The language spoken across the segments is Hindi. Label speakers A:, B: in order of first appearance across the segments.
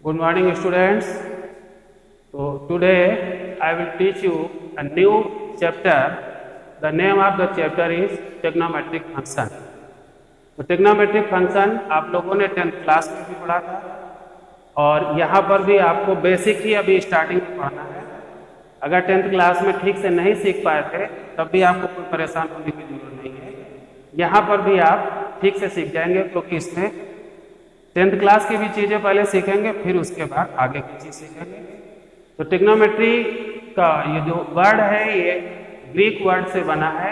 A: Good morning, students. So today I will teach you a new chapter. The name of the chapter is trigonometric function. तो trigonometric function आप लोगों ने 10th क्लास में भी पढ़ा था और यहाँ पर भी आपको बेसिक ही अभी स्टार्टिंग में पढ़ना है। अगर 10th क्लास में ठीक से नहीं सीख पाए थे तब भी आपको कोई परेशान होने की जरूरत नहीं है। यहाँ पर भी आप ठीक से सीख जाएंगे क्योंकि इसमें 10th क्लास की भी चीज़ें पहले सीखेंगे, फिर उसके बाद आगे की चीज़ सीखेंगे। तो ट्रिग्नोमेट्री का ये जो वर्ड है ये ग्रीक वर्ड से बना है।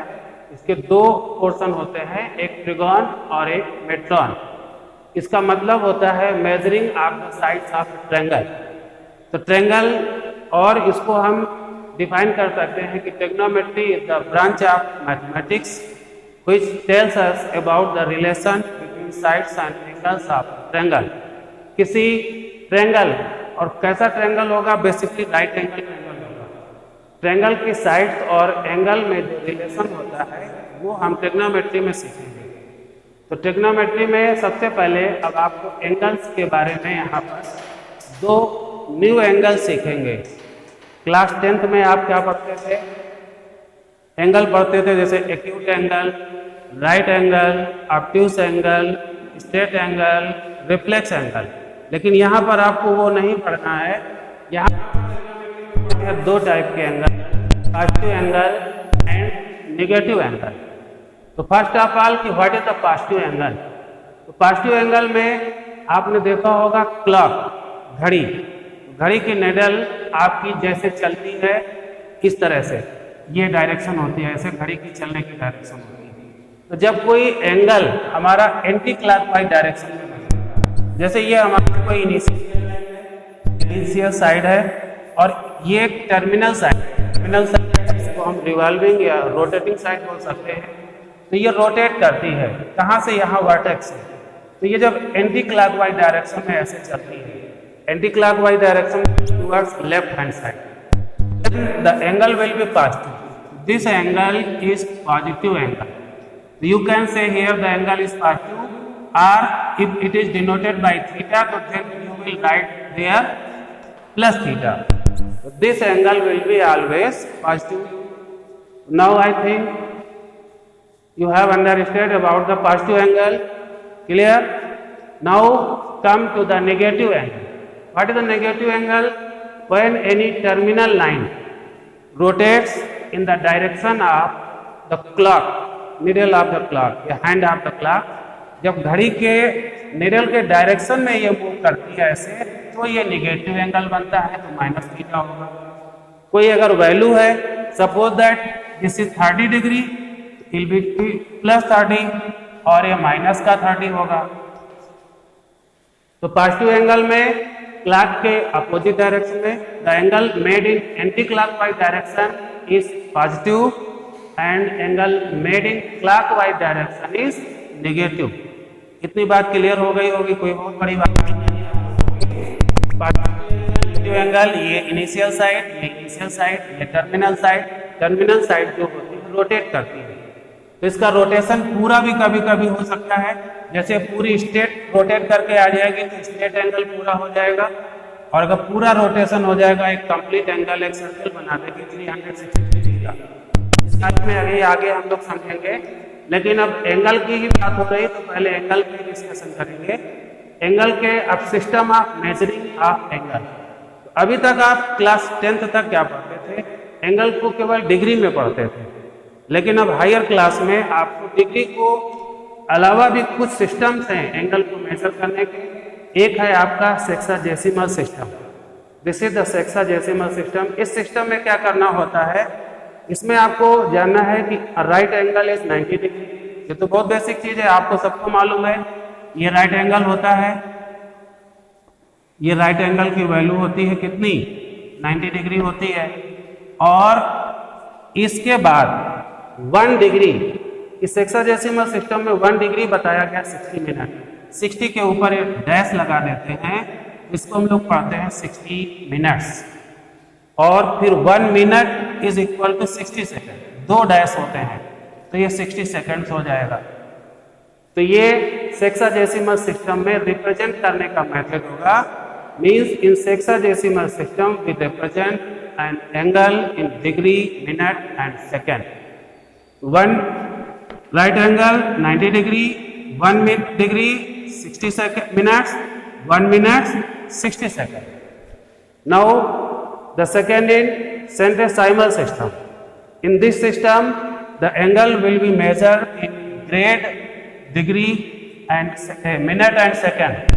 A: इसके दो पोर्शन होते हैं, एक ट्रिगोन और एक मेट्रॉन। इसका मतलब होता है measuring of the sides of triangle. तो ट्रायंगल और इसको हम डिफाइन कर सकते हैं कि trigonometry is the branch of mathematics which tells us about the relation between sides and angles of triangle। किसी ट्रायंगल, और कैसा ट्रायंगल होगा, बेसिकली राइट एंगल ट्रायंगल होगा। ट्रायंगल की साइड्स और एंगल में जो रिलेशन होता है वो हम ट्रिग्नोमेट्री में सीखेंगे। तो ट्रिग्नोमेट्री में सबसे पहले अब आपको एंगल्स के बारे में यहाँ पर दो न्यू एंगल सीखेंगे। क्लास 10th में आप क्या पढ़ते थे? एंगल पढ़ते थे, जैसे acute angle, right angle, obtuse angle, straight angle, reflex angle. लेकिन यहाँ पर आपको वो नहीं पढ़ना है। यहाँ दो टाइप के angle, positive angle and negative angle. तो फर्स्ट ऑफ ऑल कि what is the positive angle. तो पॉजिटिव एंगल में आपने देखा होगा क्लॉक, घड़ी। घड़ी की निडल आपकी जैसे चलती है किस तरह से, ये डायरेक्शन होती है, ऐसे घड़ी की चलने की डायरेक्शन होती है। तो जब कोई एंगल हमारा एंटी क्लॉकवाइज डायरेक्शन में बनेगा, जैसे ये हमारा कोई इनिशियल साइड है और ये टर्मिनल साइड, इसको हम रिवॉल्विंग या रोटेटिंग साइड बोल सकते हैं। तो ये रोटेट करती है कहाँ से, यहाँ वर्टेक्स से। तो ये जब एंटी क्लॉकवाइज डायरेक्शन में ऐसे चलती है, anti clockwise direction towards left hand side, the angle will be positive. This angle is positive angle. You can say here the angle is positive, or if it is denoted by theta, so then you will write there plus theta. So this angle will be always positive. Now I think you have understood about the positive angle. Clear? Now come to the negative angle. What is the negative angle? When any terminal line rotates in the direction of the clock, needle of the clock, या hand of the clock, जब घड़ी के निडल के डायरेक्शन में ये मूव करती है ऐसे, तो ये निगेटिव एंगल बनता है, तो माइनस थीटा होगा। कोई अगर वैल्यू है, suppose that this is 30 degree, it will be plus 30 और ये माइनस का 30 होगा। तो पॉजिटिव एंगल में क्लॉक के अपोजिट डायरेक्शन में, the angle made in anti clockwise direction is positive and angle made in clockwise direction is negative. इतनी बात क्लियर हो गई होगी, कोई बहुत बड़ी बात नहीं है। पॉजिटिव एंगल ये इनिशियल साइड, ये इनिशियल साइड, ये टर्मिनल साइड। टर्मिनल साइड जो होती है रोटेट करती है, तो इसका रोटेशन पूरा भी कभी कभी हो सकता है। जैसे पूरी स्टेट रोटेट करके आ जाएगी तो स्टेट एंगल पूरा हो जाएगा, और अगर पूरा रोटेशन हो जाएगा एक कंप्लीट एंगल, एक सर्कल बना देगी 360 डिग्री का। इस बात में अभी आगे हम लोग समझेंगे, लेकिन अब एंगल की ही बात हो रही तो पहले एंगल की डिस्कशन करेंगे। एंगल के अब system of measuring of angle. तो अभी तक आप क्लास 10th तक क्या पढ़ते थे? एंगल को केवल डिग्री में पढ़ते थे, लेकिन अब हायर क्लास में आपको डिग्री को अलावा भी कुछ सिस्टम्स हैं एंगल को मेजर करने के। एक है आपका sexagesimal system. This is the sexagesimal system. इस सिस्टम में क्या करना होता है, इसमें आपको जानना है कि राइट एंगल इज 90 डिग्री। ये तो बहुत बेसिक चीज है, आपको सबको मालूम है। ये राइट एंगल होता है, ये राइट एंगल की वैल्यू होती है कितनी, 90 डिग्री होती है। और इसके बाद 1 डिग्री, इस सेक्साडेसिमल सिस्टम में 1 डिग्री बताया गया 60 मिनट। 60 के ऊपर एक डैश लगा देते हैं, इसको हम लोग पढ़ते हैं 60 मिनट्स। और फिर 1 minute is equal to 60 second, 2 dash होते हैं, तो ये 60 सेकेंड्स हो जाएगा। तो ये सेक्साडेसिमल सिस्टम में रिप्रेजेंट करने का मेथड होगा means in sexagesimal system we represent an angle in degree, minute and second. One right angle 90 degree, 1 degree 60 minutes, 1 minute 60 seconds. Now the second in centesimal system. In this system the angle will be measured in grade, degree and minute and second.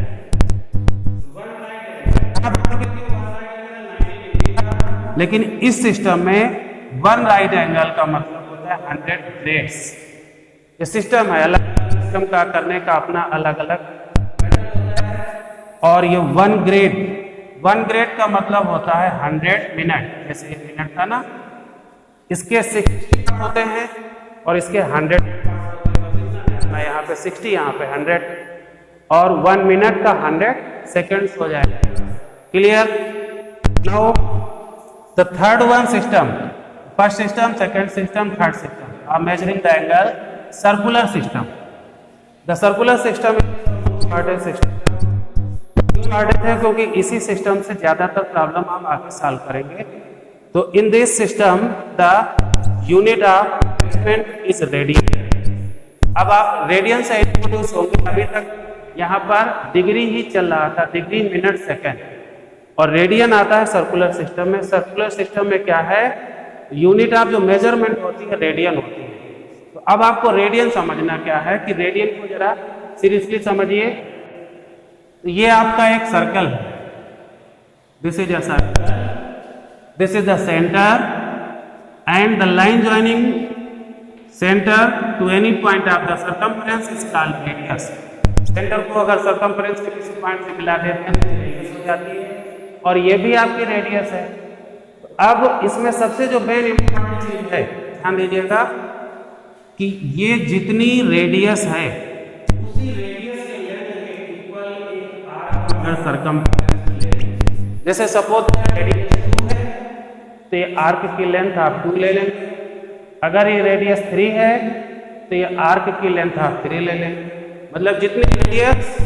A: लेकिन इस सिस्टम में वन राइट एंगल का मतलब होता है 100 ग्रेड्स। ये सिस्टम है, अलग सिस्टम का करने का अपना अलग अलग, और ये वन ग्रेड का मतलब होता है 100 मिनट। जैसे ये मिनट था ना, इसके 60 होते हैं और इसके 100, मैं यहाँ पे 60 यहाँ पे 100, और 1 मिनट का 100 सेकेंड्स हो जाएगा। Clear? Now the third one system, first system, second system, third system are measuring the angle circular system. The circular system is hardest system. hardest है क्योंकि इसी सिस्टम से ज्यादातर प्रॉब्लम हम आगे सॉल्व करेंगे। तो in this system the unit of measurement is radian. अब आप रेडियन से इंट्रोड्यूस होंगे। अभी तक यहाँ पर डिग्री ही चल रहा था, डिग्री, मिनट, सेकेंड, और रेडियन आता है सर्कुलर सिस्टम में। सर्कुलर सिस्टम में क्या है, यूनिट ऑफ जो मेजरमेंट होती है रेडियन होती है। तो अब आपको रेडियन समझना क्या है कि रेडियन को जरा सीरियसली समझिए। तो ये आपका एक सर्कल है, this is a circle, this is the centre and the line joining centre to any point of the circumference is called radius. Centre को अगर सर्कमफ्रेंस के किसी पॉइंट से मिला देते हैं तो रेडियस हो जाती है, और ये भी आपकी रेडियस है। अब इसमें सबसे जो मेन इंपॉर्टेंट चीज है, ध्यान दीजिएगा कि ये जितनी रेडियस है उसी रेडियस के लेंथ के इक्वल एक आर्क अगर सर्कमफ्रेंस, जैसे सपोज रेडियस 2 है तो ये आर्क की लेंथ आप 2 ले लेंगे। अगर ये रेडियस 3 है तो ये आर्क की लेंथ आप 3 ले लेंगे। मतलब जितनी रेडियस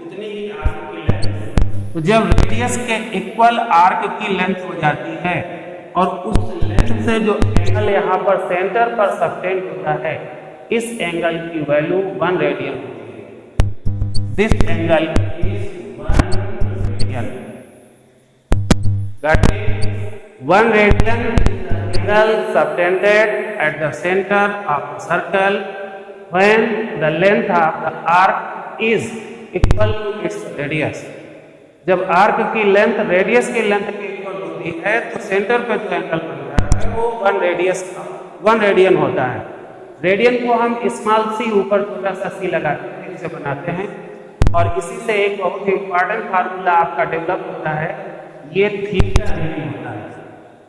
A: उतनी ही आर्क की लेंथ। तो जब रेडियस के इक्वल आर्क की लेंथ हो जाती है और उस लेंथ से जो एंगल यहाँ पर सेंटर पर सबटेंड होता है, इस एंगल की वैल्यू 1 रेडियन होती है। This angle is 1 radian. 1 radian angle subtended at the center of the circle when the length of the arc is equal to its radius। जब आर्क की लेंथ रेडियस की लेंथ के इक्वल होती है तो सेंटर पे जो एंगल बनता है वो 1 रेडियन होता है। रेडियन को हम स्मॉल सी ऊपर छोटा सा सी लगाते हैं, इसे बनाते हैं, और इसी से एक बहुत इंपॉर्टेंट फार्मूला आपका डेवलप होता है, ये थीटा होता है।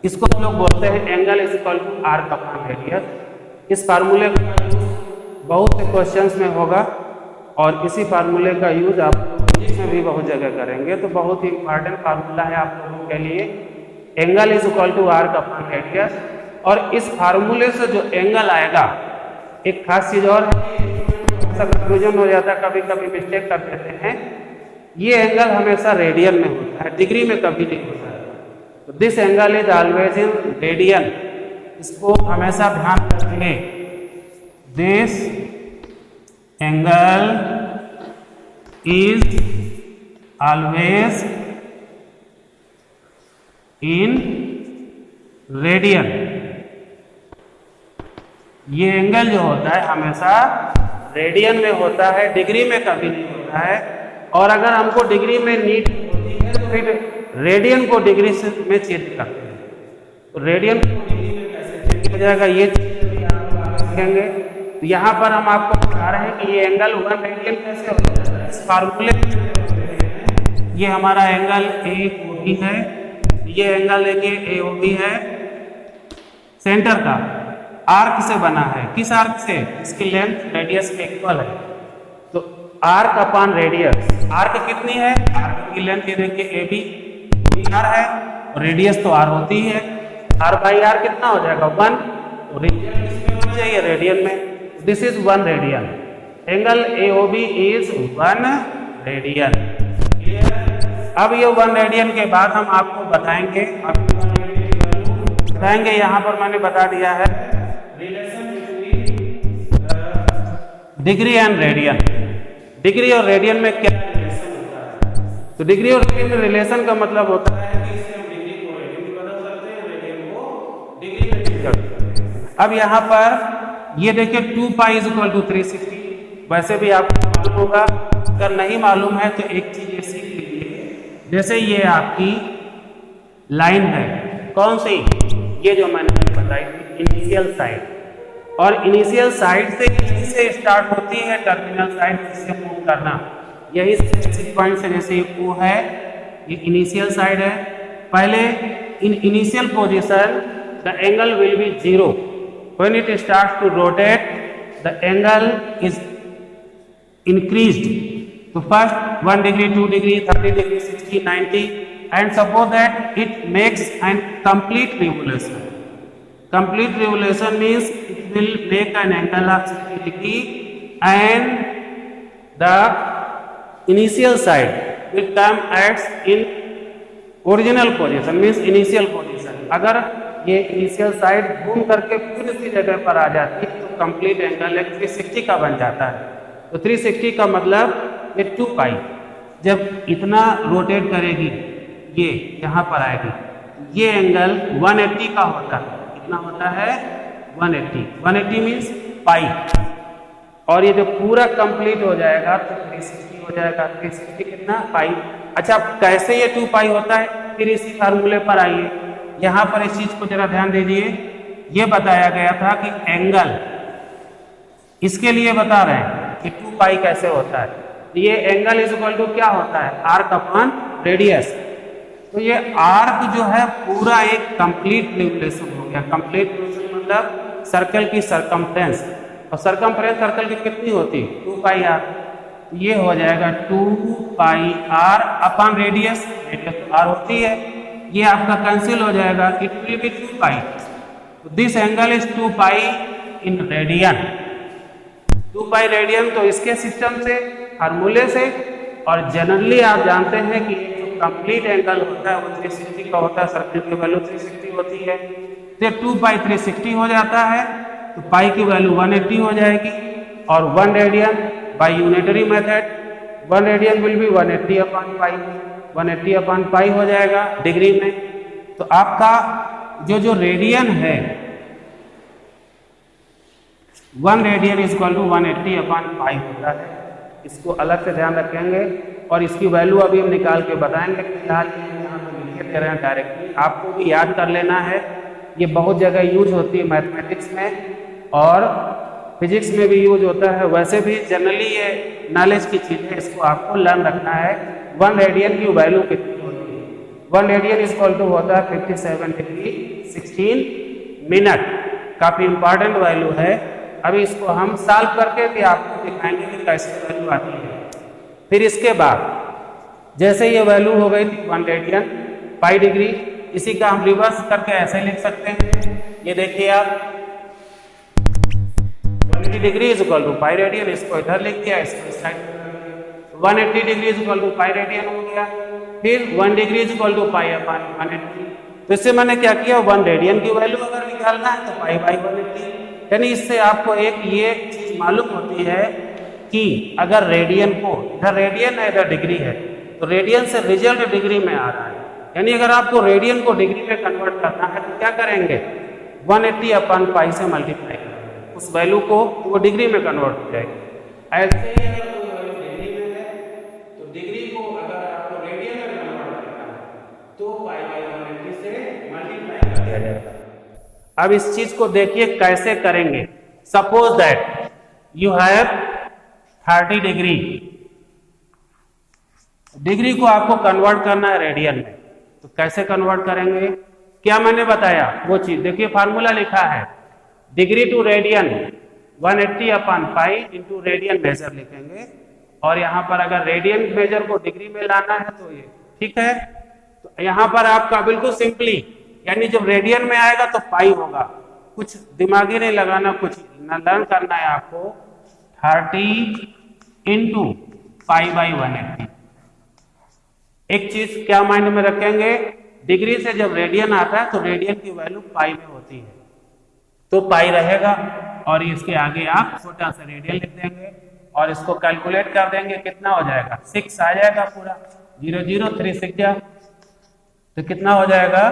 A: इसको हम लोग बोलते हैं angle is equal to arc upon radius. इस फार्मूले का बहुत से क्वेश्चंस में होगा और इसी फार्मूले का यूज आप फिजिक्स में भी बहुत जगह करेंगे। तो बहुत ही इंपॉर्टेंट फार्मूला है आप लोगों के लिए, angle is equal to arc upon radius. और इस फार्मूले से जो एंगल आएगा, एक खास चीज और है, कंफ्यूजन हो जाता है, कभी कभी मिस्टेक कर देते हैं, ये एंगल हमेशा रेडियन में होता है, डिग्री में कभी नहीं होता है। तो this angle is always in radian, इसको हमेशा ध्यान रखेंगे। This angle is always in radian. ये एंगल जो होता है हमेशा रेडियन में होता है, डिग्री में कभी नहीं होता है। और अगर हमको डिग्री में नीड होती है तो फिर रेडियन को डिग्री में चेंज करते हैं। तो रेडियन को डिग्री में कैसे चेंज हो जाएगा ये सीखेंगे। तो यहाँ पर हम आपको बता रहे हैं कि ये एंगल 1 रेडियन कैसे होता है। इस फार्मूले ये हमारा एंगल AOB है, ये एंगल देखिए AOB है, सेंटर का आर्क से बना है। किस आर्क से? इसकी लेंथ रेडियस के इक्वल है। तो आर्क अपॉन रेडियस, आर्क कितनी है, आर्क की लेंथ ये देखिए AB R है, और रेडियस तो R होती है, R बाई R कितना हो जाएगा 1। तो रेडियन किसमें होना चाहिए, रेडियन में। This is 1 radian, angle AOB is 1 radian. अब ये 1 रेडियन के बाद हम आपको बताएंगे यहाँ पर मैंने बता दिया है relation between degree and radian. Degree और रेडियन में क्या रिलेशन होता है? तो डिग्री और रेडियन में रिलेशन का मतलब होता है कि इससे हम डिग्री को रेडियन में बदल सकते हैं, रेडियन को डिग्री में चेंज कर सकते हैं। अब यहाँ पर ये देखिए 2 पाई इज इक्वल टू 360, वैसे भी आपको मालूम होगा, अगर नहीं मालूम है तो एक चीज ये सीख लीजिए, जैसे ये आपकी लाइन है, कौन सी, ये जो मैंने बताई थी इनिशियल साइड, और इनिशियल साइड से स्टार्ट होती है टर्मिनल साइड से मूव करना, यही पॉइंट से जैसे वो है, ये इनिशियल साइड है। पहले in initial position the angle will be 0, when it starts to rotate the angle is increased. So first 1 degree, 2 degree, 30 degree, 60, 90, and suppose that it makes an complete revolution. Complete revolution means it will make an angle of 60 degree and the initial side will come as in original position, means initial position. अगर ये initial side घूम करके फिर इसी जगह पर आ जाती है तो complete angle 360 का बन जाता है। तो 360 का मतलब ये 2 पाई जब इतना रोटेट करेगी, ये यहाँ पर आएगी, ये एंगल 180 का होता है। कितना होता है? 180। 180 मीन्स पाई, और ये जो पूरा कंप्लीट हो जाएगा तो 360 हो जाएगा। 360 कितना? पाई। अच्छा, कैसे ये 2 पाई होता है? फिर इसी फार्मूले पर आइए, यहाँ पर इस चीज को जरा ध्यान दीजिए। ये बताया गया था कि एंगल, इसके लिए बता रहे हैं कि 2 पाई कैसे होता है। ये एंगल इज इक्वल टू क्या होता है? Arc upon radius. तो ये आर्क जो है पूरा एक कंप्लीट रिवोल्यूशन हो गया। कंप्लीट रिवोल्यूशन मतलब सर्कल की सरकमफ्रेंस, और सरकमफ्रेंस सर्कल की कितनी होती है? 2 पाई आर। ये हो जाएगा 2 पाई आर अपॉन रेडियस, रेडियस तो आर होती है, ये आपका कैंसिल हो जाएगा, it will be 2 pi. This angle is 2 pi in radian. 2 pi radian तो इसके सिस्टम से, फार्मूले से, और जनरली आप जानते हैं कि जो कंप्लीट एंगल होता है वो 360 का होता है, सर्कल की वैल्यू 360 होती है। तो 2 पाई 360 हो जाता है, तो पाई की वैल्यू 180 हो जाएगी, और 1 radian by unitary method 1 radian will be 180 upon pi, 180 upon pi हो जाएगा डिग्री में। तो आपका जो रेडियन है 1 radian is equal to 180 upon pi होता है। इसको अलग से ध्यान रखेंगे, और इसकी वैल्यू अभी हम निकाल के बताएंगे। फिलहाल यहाँ पर लिख के दे रहे हैं डायरेक्टली, आपको भी याद कर लेना है। ये बहुत जगह यूज होती है, मैथमेटिक्स में और फिजिक्स में भी यूज होता है। वैसे भी जनरली ये नॉलेज की चीज़ है, इसको आपको लर्न रखना है। 1 रेडियन की वैल्यू कितनी होती है? 1 रेडियन इज इक्वल टू होता है 57 डिग्री 16 मिनट। काफ़ी इंपॉर्टेंट वैल्यू है। अभी इसको हम सॉल्व करके भी आपको दिखाएंगे कि कैसे वैल्यू आती है। फिर इसके बाद जैसे ये वैल्यू हो गई थी 1 रेडियन पाई डिग्री, इसी का हम रिवर्स करके ऐसे लिख सकते हैं। ये देखिए आप 180 degree is equal to pi radian, इसको इधर लिख दिया, इसको इस side 180 degree is equal to pi radian हो गया। फिर 1 degree is equal to pi upon 180। तो इससे मैंने क्या किया, 1 रेडियन की वैल्यू अगर निकालना है तो पाई बाई 180। यानी इससे आपको एक ये चीज मालूम होती है कि अगर रेडियन को, इधर रेडियन है इधर डिग्री है, तो रेडियन से रिजल्ट डिग्री में आ रहा है। यानी अगर आपको रेडियन को डिग्री में कन्वर्ट करना है तो क्या करेंगे, 180 अपॉन पाई से मल्टीप्लाई करेंगे उस वैल्यू को, तो वो डिग्री में कन्वर्ट हो जाएगी। ऐसे ही अगर कोई वैल्यू डिग्री में है तो डिग्री को अगर आपको रेडियन में कन्वर्ट करना है तो पाई बाई 180 से मल्टीप्लाई कर दिया जाएगा। अब इस चीज को देखिए कैसे करेंगे। Suppose that you have 30 degree, degree को आपको कन्वर्ट करना है रेडियन में, तो कैसे कन्वर्ट करेंगे? क्या मैंने बताया वो चीज देखिए, फार्मूला लिखा है degree to radian 180 upon pi into radian measure लिखेंगे, और यहां पर अगर रेडियन मेजर को डिग्री में लाना है तो ये ठीक है। तो यहां पर आपका बिल्कुल सिंपली, यानी जब रेडियन में आएगा तो पाई होगा, कुछ दिमागी नहीं लगाना, कुछ ना लर्न करना है आपको। 30 इंटू पाई बाई 180, एक चीज क्या माइंड में रखेंगे, डिग्री से जब रेडियन आता है तो रेडियन की वैल्यू पाई में होती है, तो पाई रहेगा और इसके आगे आप छोटा सा रेडियन लिख देंगे और इसको कैलकुलेट कर देंगे, कितना हो जाएगा 6 आ जाएगा पूरा, 0 0 3 6 जा, तो कितना हो जाएगा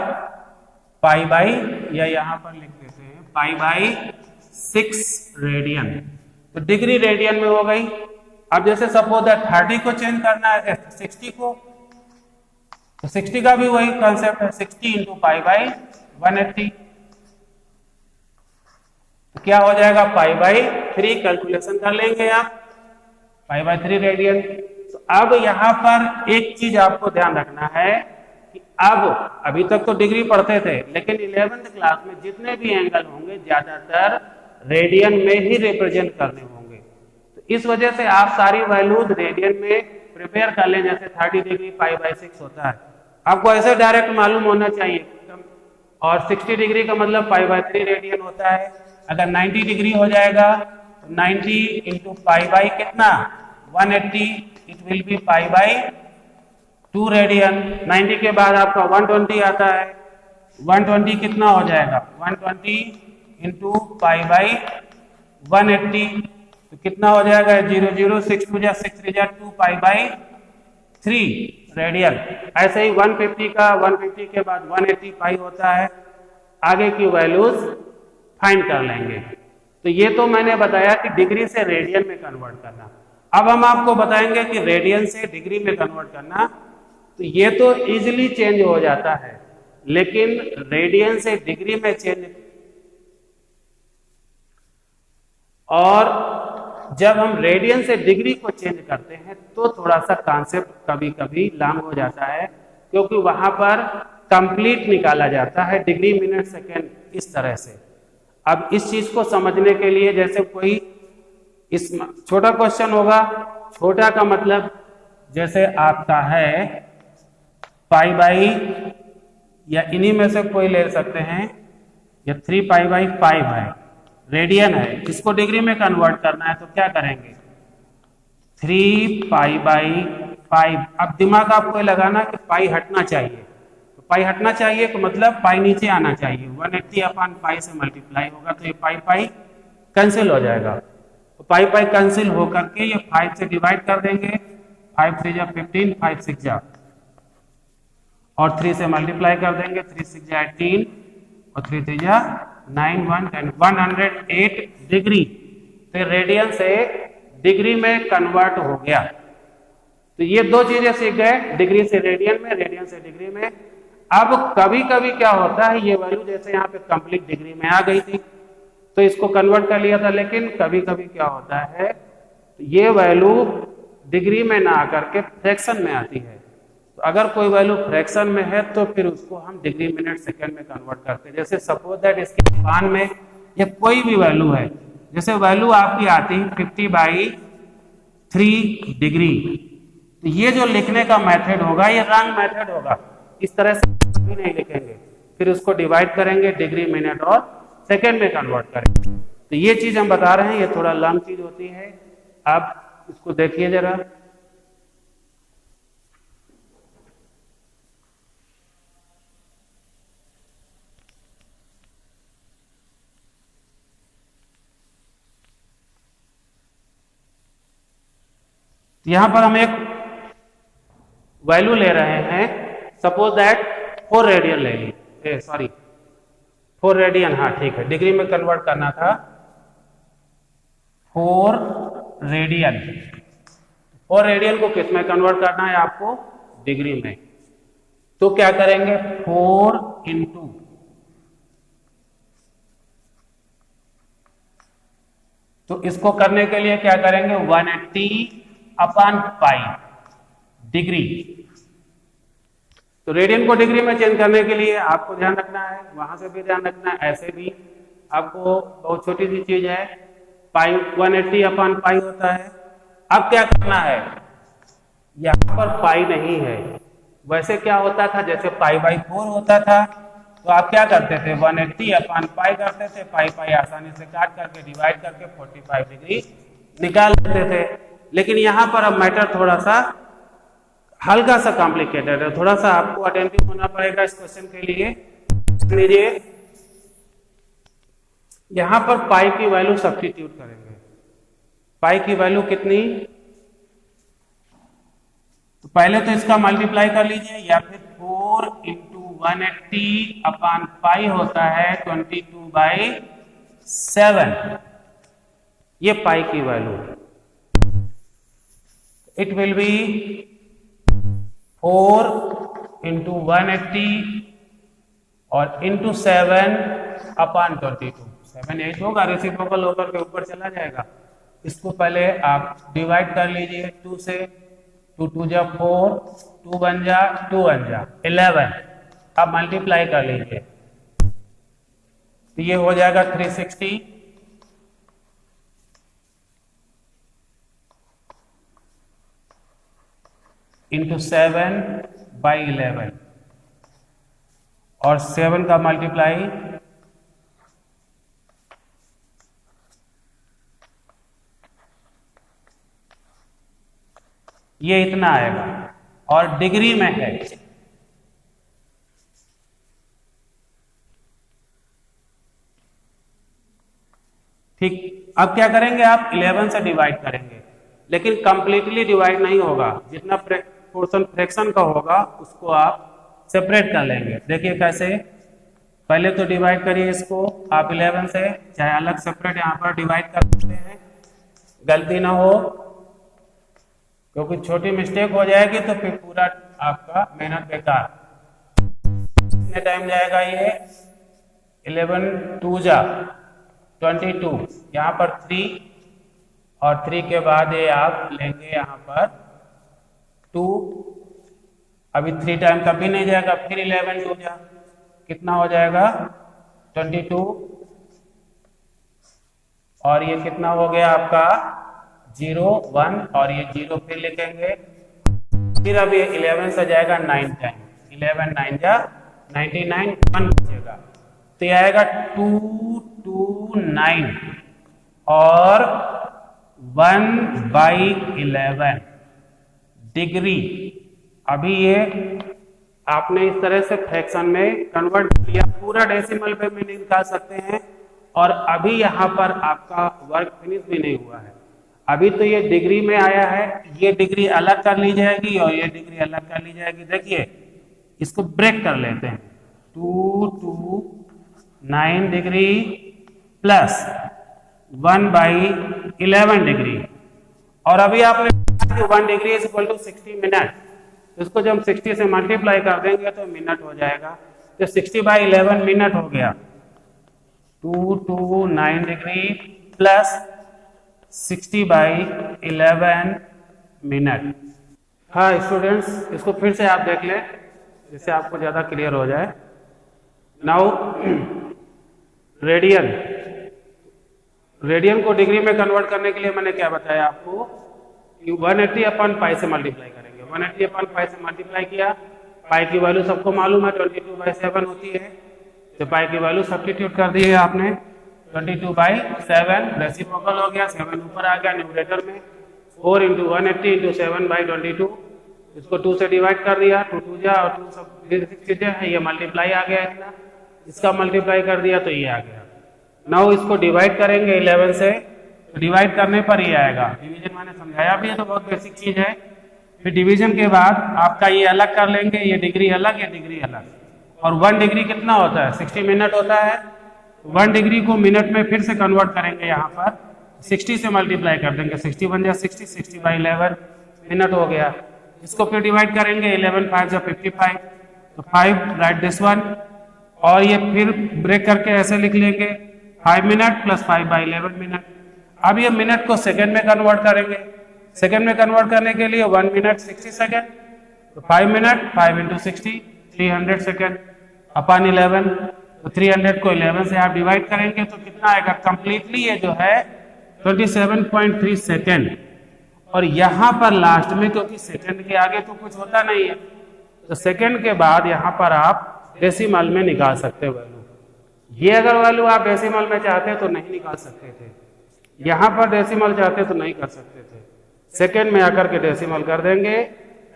A: पाई बाई, या यहां पर लिख देते हैं पाई बाई 6 रेडियन, तो डिग्री रेडियन में हो गई। अब जैसे सपोज 30 को चेंज करना है 60 को, तो 60 का भी वही कॉन्सेप्ट है, 60 इंटू पाई बाई 180, तो क्या हो जाएगा पाई बाई 3, कैलकुलेशन कर लेंगे आप, पाई बाई 3 रेडियन। तो अब यहां पर एक चीज आपको ध्यान रखना है कि अब अभी तक तो डिग्री पढ़ते थे, लेकिन 11th क्लास में जितने भी एंगल होंगे ज्यादातर रेडियन में ही रिप्रेजेंट करने होंगे, तो इस वजह से आप सारी वैल्यूज रेडियन में प्रिपेयर कर लें। जैसे 30 डिग्री पाई बाई 6 होता है, आपको ऐसे डायरेक्ट मालूम होना चाहिए, और 60 डिग्री का मतलब पाई बाई 3 रेडियन होता है। अगर 90 डिग्री हो जाएगा तो 90 इंटू पाई बाई कितना 180, it will be pi by 2 radian. 90 के बाद आपका 120 आता है, 120 कितना हो जाएगा 120 इंटू पाई बाई 180, तो कितना हो जाएगा 0 0 6 2 जा 6 3 जा 2 पाई बाई 3 रेडियन। ऐसे ही 150 का 150 के बाद 180 पाई होता है, आगे की वैल्यूज फाइंड कर लेंगे। तो ये तो मैंने बताया कि डिग्री से रेडियन में कन्वर्ट करना। अब हम आपको बताएंगे कि रेडियन से डिग्री में कन्वर्ट करना, तो ये तो इजीली चेंज हो जाता है, लेकिन रेडियन से डिग्री में चेंज, और जब हम रेडियन से डिग्री को चेंज करते हैं तो थोड़ा सा कॉन्सेप्ट कभी कभी लॉन्ग हो जाता है, क्योंकि वहां पर कंप्लीट निकाला जाता है डिग्री मिनट सेकेंड इस तरह से। अब इस चीज को समझने के लिए जैसे कोई इस छोटा क्वेश्चन होगा, छोटा का मतलब जैसे आपका है पाई बाई, या इन्हीं में से कोई ले सकते हैं, या 3 पाई बाई 5 है, रेडियन है, इसको डिग्री में कन्वर्ट करना है तो क्या करेंगे 3 पाई बाई 5। अब दिमाग आपको लगाना कि पाई हटना चाहिए, तो पाई हटना चाहिए तो मतलब पाई नीचे आना चाहिए, 180 अपन पाई से मल्टीप्लाई होगा तो ये पाई पाई कैंसिल हो जाएगा, तो पाई पाई कैंसिल होकर के ये 5 से डिवाइड कर देंगे, 5 3 जा 15, 5 6 जा, और 3 से मल्टीप्लाई कर देंगे, 3 6 जा 18 और 3 3 जा 9 1 10, 108 डिग्री, तो रेडियन से डिग्री में कन्वर्ट हो गया। तो ये दो चीजें सीख गए, डिग्री से रेडियन में, रेडियन से डिग्री में। अब कभी कभी क्या होता है, ये वैल्यू जैसे यहाँ पे कंप्लीट डिग्री में आ गई थी तो इसको कन्वर्ट कर लिया था, लेकिन कभी कभी क्या होता है ये वैल्यू डिग्री में ना आकर के फ्रैक्शन में आती है, तो अगर कोई वैल्यू फ्रैक्शन में है तो फिर उसको हम डिग्री मिनट सेकेंड में कन्वर्ट करते हैं। जैसे सपोज दैट इसके स्थान में या कोई भी वैल्यू है, जैसे वैल्यू आपकी आती 50/3 डिग्री, तो ये जो लिखने का मेथड होगा ये रॉन्ग मेथड होगा, इस तरह से कभी नहीं लिखेंगे, फिर उसको डिवाइड करेंगे डिग्री मिनट और सेकेंड में कन्वर्ट करेंगे। तो ये चीज हम बता रहे हैं, ये थोड़ा लॉन्ग चीज होती है। आप इसको देखिए जरा, यहां पर हम एक वैल्यू ले रहे हैं, सपोज दैट 4 रेडियन ले ली, सॉरी 4 रेडियन, हाँ ठीक है, डिग्री में कन्वर्ट करना था 4 रेडियन। 4 रेडियन को किस में कन्वर्ट करना है आपको, डिग्री में, तो क्या करेंगे 4 इंटू, तो इसको करने के लिए क्या करेंगे 180/पाई डिग्री। तो रेडियन को डिग्री में चेंज करने के लिए आपको ध्यान रखना है, वहां से भी ध्यान रखना है, ऐसे भी आपको बहुत छोटी सी चीज है, पाई 180/पाई होता है। अब क्या करना है, यहां पर पाई नहीं है, वैसे क्या होता था जैसे पाई/4 होता था, तो आप क्या करते थे 180/पाई करते थे, पाई पाई आसानी से काट करके डिवाइड करके 45 डिग्री निकाल लेते थे। लेकिन यहां पर अब मैटर थोड़ा सा हल्का सा कॉम्प्लिकेटेड है, थोड़ा सा आपको अटेंटिव होना पड़ेगा इस क्वेश्चन के लिए। लीजिए यहां पर पाई की वैल्यू सब्स्टिट्यूट करेंगे। पाई की वैल्यू कितनी, तो पहले तो इसका मल्टीप्लाई कर लीजिए, या फिर 4 इंटू 180 अपॉन पाई होता है 22/7, ये पाई की value. It will be 4 into 180 और इंटू 7 अपॉन 22। 7 8 होगा, रेसिप्रोकल होकर के ऊपर चला जाएगा। इसको पहले आप डिवाइड कर लीजिए 2 से, 2 2 जा 4, 2 1 जा 2 1 जा 11। अब मल्टीप्लाई कर लीजिए तो ये हो जाएगा 360 इंटू 7/11, और 7 का मल्टीप्लाई ये इतना आएगा, और डिग्री में है। ठीक, अब क्या करेंगे आप 11 से डिवाइड करेंगे, लेकिन कंप्लीटली डिवाइड नहीं होगा, जितना पोर्शन फ्रैक्शन का होगा उसको आप सेपरेट कर लेंगे। देखिए कैसे, पहले तो डिवाइड करिए इसको आप 11 से, चाहे अलग सेपरेट यहाँ पर डिवाइड कर सकते हैं, गलती ना हो, क्योंकि छोटी मिस्टेक हो जाएगी तो फिर पूरा आपका मेहनत बेकार। कितने टाइम जाएगा ये, 11 2 जा 22, यहाँ पर 3 और 3 के बाद ये आप लेंगे यहाँ पर 2, अभी 3 टाइम कभी नहीं जाएगा, फिर 11 2 जा कितना हो जाएगा 22, और ये कितना हो गया आपका 0 1, और ये 0 फिर लिखेंगे, फिर अब ये 11 से जाएगा 9 टाइम, 11 9 जा 99, 1 बचेगा, तो ये आएगा 229 और 1/11 डिग्री। अभी ये आपने इस तरह से फ्रैक्शन में कन्वर्ट किया, पूरा डेसिमल पे भी निकाल सकते हैं, और अभी यहाँ पर आपका वर्क फिनिश भी नहीं हुआ है, अभी तो ये डिग्री में आया है, ये डिग्री अलग कर ली जाएगी और ये डिग्री अलग कर ली जाएगी। देखिए इसको ब्रेक कर लेते हैं, 229 डिग्री प्लस 1/11 डिग्री, और अभी आपने 1 degree is equal to 60 minute, इसको जब हम 60 से मल्टीप्लाई कर देंगे तो मिनट हो जाएगा, तो 60/11 मिनट हो गया, 229 डिग्री प्लस 60/11 मिनट। हाँ स्टूडेंट्स, इसको फिर से आप देख लें जिससे आपको ज्यादा क्लियर हो जाए। नाउ रेडियन को डिग्री में कन्वर्ट करने के लिए मैंने क्या बताया आपको कि 180 अपॉन पाई से मल्टीप्लाई करेंगे। 180 अपॉन पाई से मल्टीप्लाई किया, पाई की वैल्यू सबको मालूम है 22/7 होती है, तो पाई की वैल्यू सब्स्टिट्यूट कर दी है आपने 22/7, रेसिप्रोकल हो गया, 7 ऊपर आ गया न्यूमरेटर में, 4 इंटू 180 इंटू 7/22, इसको 2 से डिवाइड कर दिया, 2 2 जा और 2 सब चीजें हैं, ये मल्टीप्लाई आ गया इतना, इसका मल्टीप्लाई कर दिया तो ये आ गया। नाउ इसको डिवाइड करेंगे 11 से, तो डिवाइड करने पर ये आएगा, डिवीजन मैंने समझाया भी है तो बहुत बेसिक चीज है। फिर डिवीजन के बाद आपका ये अलग कर लेंगे, ये डिग्री अलग, ये डिग्री अलग, और 1 डिग्री कितना होता है 60 मिनट होता है, 1 डिग्री को मिनट में फिर से कन्वर्ट करेंगे, यहाँ पर 60 से मल्टीप्लाई कर देंगे, 60 1 जा 60, 60/11 मिनट हो गया। इसको फिर डिवाइड करेंगे, 11 5 जा 55, तो 5 राइट दिस वन, और ये फिर ब्रेक करके ऐसे लिख लेंगे 5 मिनट प्लस 5/11 मिनट। अब ये मिनट को सेकंड में कन्वर्ट करेंगे, सेकंड में कन्वर्ट करने के लिए 1 मिनट 60 सेकंड, तो 5 मिनट 5 इंटू 60 300 सेकंड अपॉन 11, तो 300 को 11 से आप डिवाइड करेंगे तो कितना आएगा, कंप्लीटली ये जो है 27.3 सेकेंड। और यहाँ पर लास्ट में, क्योंकि सेकंड के आगे तो कुछ होता नहीं है, तो सेकंड के बाद यहाँ पर आप डेसिमल में निकाल सकते हो वैल्यू। ये अगर वैल्यू आप डेसिमल में चाहते तो नहीं निकाल सकते थे, यहाँ पर डेसिमल चाहते तो नहीं कर सकते थे, सेकंड में आकर के डेसिमल कर देंगे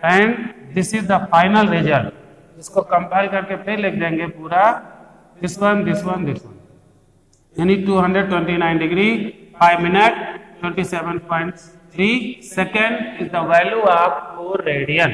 A: and this is the final result. इसको कंपाइल करके फिर लिख देंगे पूरा, this one this one this one, यानी 229 degree 5 minute 27.3 second is the value of 4 radian.